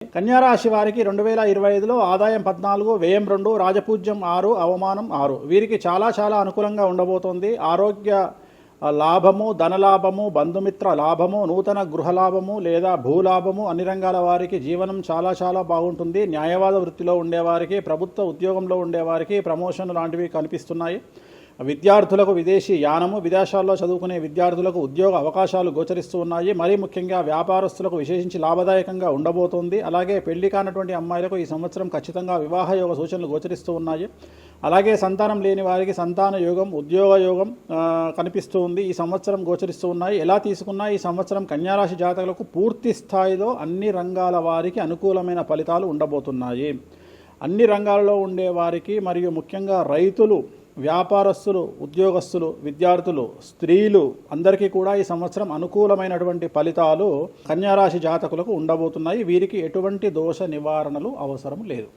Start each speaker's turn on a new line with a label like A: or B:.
A: కన్యారాశి వారికి 2025లో ఆదాయం 14, వ్యయం 2, రాజపూజ్యం 6, అవమానం 6. వీరికి చాలా అనుకూలంగా ఉండబోతోంది. ఆరోగ్య లాభము, ధనలాభము, బంధుమిత్ర లాభము, నూతన గృహలాభము లేదా భూలాభము, అన్ని రంగాల వారికి జీవనం చాలా బాగుంటుంది. న్యాయవాద వృత్తిలో ఉండేవారికి, ప్రభుత్వ ఉద్యోగంలో ఉండేవారికి ప్రమోషన్ లాంటివి కనిపిస్తున్నాయి. విద్యార్థులకు విదేశీ యానము, విదేశాల్లో చదువుకునే విద్యార్థులకు ఉద్యోగ అవకాశాలు గోచరిస్తూ ఉన్నాయి. మరీ ముఖ్యంగా వ్యాపారస్తులకు విశేషించి లాభదాయకంగా ఉండబోతోంది. అలాగే పెళ్లి కానటువంటి అమ్మాయిలకు ఈ సంవత్సరం ఖచ్చితంగా వివాహ యోగ సూచనలు గోచరిస్తూ ఉన్నాయి. అలాగే సంతానం లేని వారికి సంతాన యోగం, ఉద్యోగ యోగం కనిపిస్తూ ఉంది. ఈ సంవత్సరం గోచరిస్తూ ఉన్నాయి. ఎలా తీసుకున్నా ఈ సంవత్సరం కన్యారాశి జాతకులకు పూర్తి స్థాయిలో అన్ని రంగాల వారికి అనుకూలమైన ఫలితాలు ఉండబోతున్నాయి. అన్ని రంగాలలో ఉండే వారికి మరియు ముఖ్యంగా రైతులు, వ్యాపారస్తులు, ఉద్యోగస్తులు, విద్యార్థులు, స్త్రీలు అందరికీ కూడా ఈ సంవత్సరం అనుకూలమైనటువంటి ఫలితాలు కన్యారాశి జాతకులకు ఉండబోతున్నాయి. వీరికి ఎటువంటి దోష నివారణలు అవసరం లేదు.